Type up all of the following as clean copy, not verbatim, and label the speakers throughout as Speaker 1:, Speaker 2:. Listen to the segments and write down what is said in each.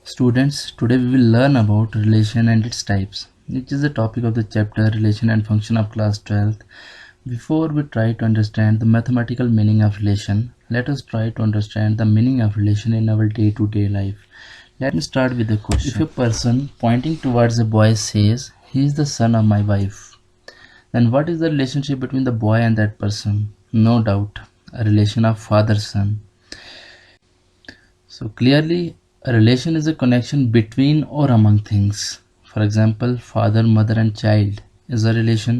Speaker 1: Students, today we will learn about relation and its types, which is the topic of the chapter Relation and Function of class 12th. Before we try to understand the mathematical meaning of relation, let us try to understand the meaning of relation in our day-to-day life. Let me start with a question. If a person pointing towards a boy says, "He is the son of my wife," then what is the relationship between the boy and that person? No doubt, a relation of father-son. So clearly, a relation is a connection between or among things. For example, father, mother, and child is a relation.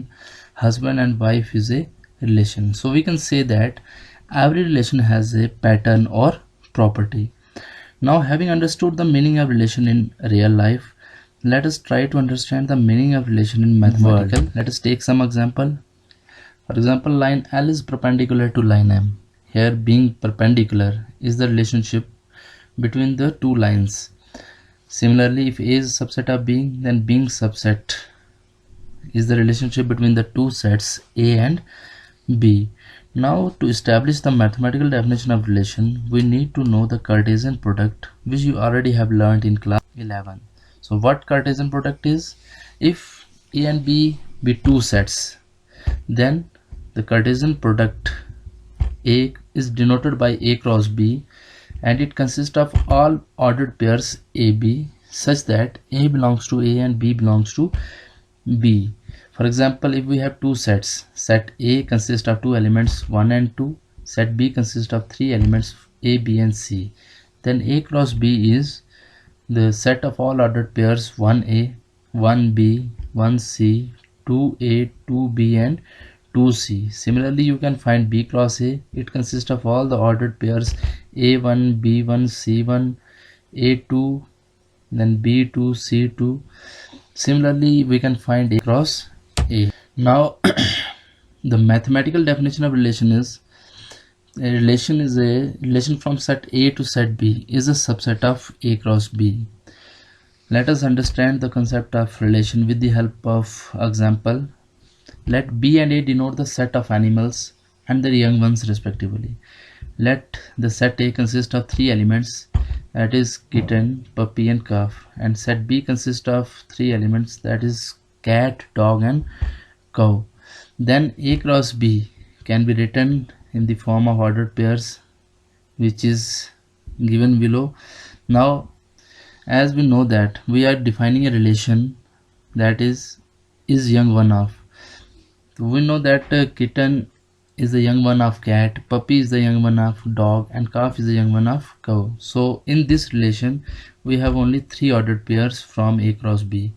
Speaker 1: Husband and wife is a relation. So we can say that every relation has a pattern or property. Now, having understood the meaning of relation in real life, let us try to understand the meaning of relation in mathematical. Let us take some example. For example, line L is perpendicular to line M. Here, being perpendicular is the relationship between the two lines. Similarly, if A is a subset of B, then being subset is the relationship between the two sets A and B. Now, to establish the mathematical definition of relation, we need to know the Cartesian product, which you already have learned in class 11. So what Cartesian product is? If A and B be two sets, then the Cartesian product A is denoted by A cross B, and it consists of all ordered pairs AB such that A belongs to A and B belongs to B. For example, if we have two sets, set A consists of two elements 1 and 2, set B consists of three elements A, B and C, then A cross B is the set of all ordered pairs 1A, 1B, 1C, 2A, 2B and 2C. Similarly, you can find B cross A. It consists of all the ordered pairs A1, B1, C1, A2, then B2, C2. Similarly, we can find A cross A. Now, the mathematical definition of relation is a relation from set A to set B is a subset of A cross B. Let us understand the concept of relation with the help of example. Let B and A denote the set of animals and their young ones respectively. Let the set A consist of three elements, that is kitten, puppy and calf, and set B consist of three elements, that is cat, dog and cow. Then A cross B can be written in the form of ordered pairs, which is given below. Now, as we know that we are defining a relation that is young one of. We know that kitten is the young one of cat, puppy is the young one of dog, and calf is the young one of cow. So in this relation, we have only three ordered pairs from A cross B.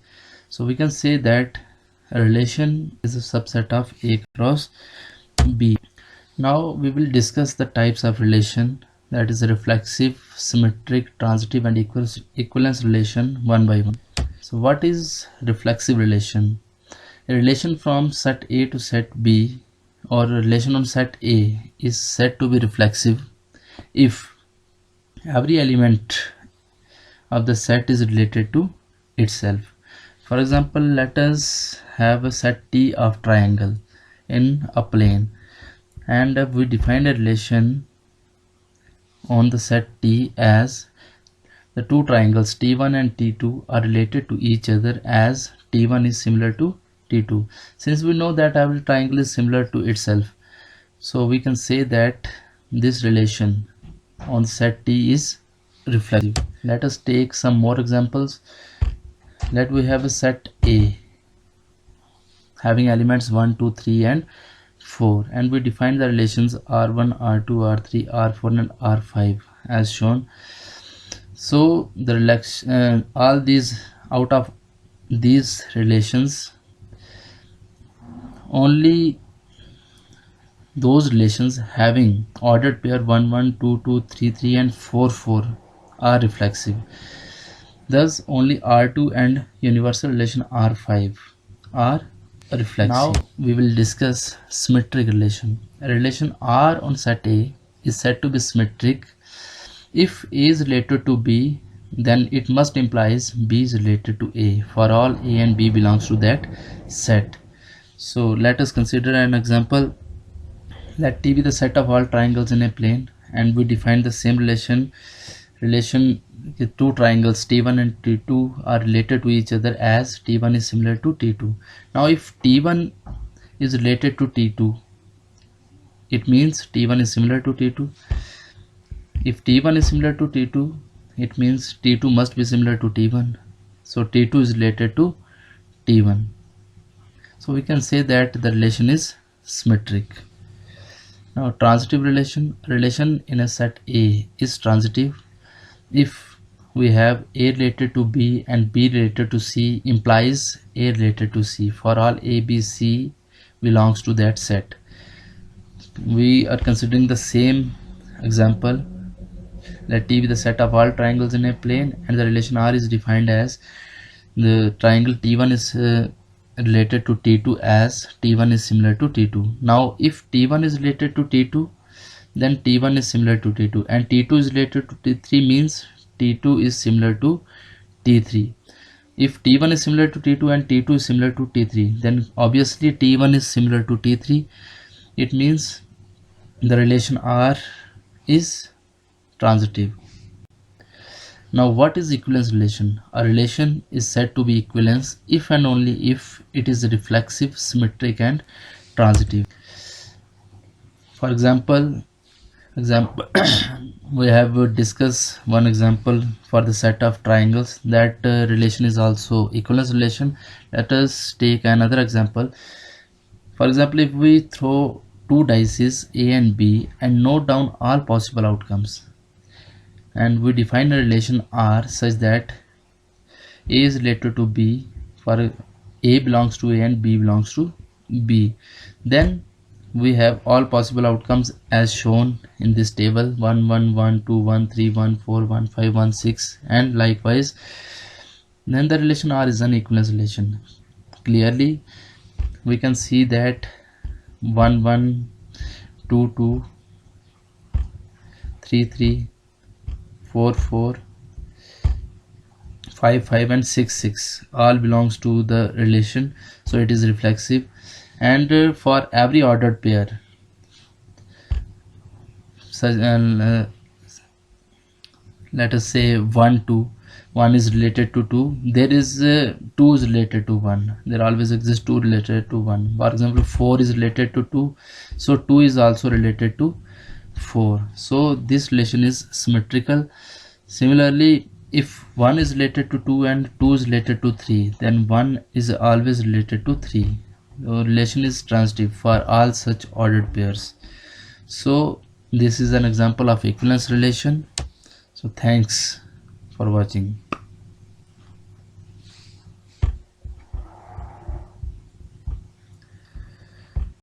Speaker 1: So we can say that a relation is a subset of A cross B. Now we will discuss the types of relation, that is reflexive, symmetric, transitive and equivalence relation one by one. So what is reflexive relation? A relation from set A to set B or a relation on set A is said to be reflexive if every element of the set is related to itself. For example, let us have a set T of triangle in a plane, and we define a relation on the set T as the two triangles T1 and T2 are related to each other as T1 is similar to T2. Since we know that every triangle is similar to itself, so we can say that this relation on set T is reflexive. Let us take some more examples. Let we have a set A having elements 1, 2, 3 and 4, and we define the relations R1, R2, R3, R4 and R5 as shown. So the all these out of these relations, only those relations having ordered pair 1, 1, 2, 2, 3, 3 and 4, 4 are reflexive. Thus only R2 and universal relation R5 are reflexive. Now we will discuss symmetric relation. A relation R on set A is said to be symmetric if A is related to B, then it must implies B is related to A for all A and B belongs to that set. So let us consider an example. Let T be the set of all triangles in a plane, and we define the same relation if two triangles T1 and T2 are related to each other as T1 is similar to T2. Now if T1 is related to T2, it means T1 is similar to T2. If T1 is similar to T2, it means T2 must be similar to T1. So T2 is related to T1. So we can say that the relation is symmetric. Now transitive relation in a set A is transitive if we have A related to B and B related to C implies A related to C for all A, B, C belongs to that set. We are considering the same example. Let T be the set of all triangles in a plane, and the relation R is defined as the triangle T1 is related to T2 as T1 is similar to T2. Now if T1 is related to T2, then T1 is similar to T2, and T2 is related to T3 means T2 is similar to T3. If T1 is similar to T2 and T2 is similar to T3, then obviously T1 is similar to T3. It means the relation R is transitive. Now what is equivalence relation? A relation is said to be equivalence if and only if it is reflexive, symmetric and transitive. For example we have discussed one example for the set of triangles. That relation is also equivalence relation. Let us take another example. For example, if we throw two dice A and B and note down all possible outcomes, and we define a relation R such that A is related to B, for A belongs to A and B belongs to B, then we have all possible outcomes as shown in this table: 1 1 1 2 1 3 1 4 1 5 1 6, and likewise. Then the relation R is an equivalence relation. Clearly we can see that 1 1 2 2 3 3 4 4 5 5 and 6 6 all belongs to the relation, so it is reflexive. And for every ordered pair, such let us say 1 2, 1 is related to 2, there is 2 is related to 1, there always exists 2 related to 1. For example, 4 is related to 2, so 2 is also related to 4, so this relation is symmetrical. Similarly, if 1 is related to 2 and 2 is related to 3, then 1 is always related to 3. The relation is transitive for all such ordered pairs. So this is an example of equivalence relation. So thanks for watching.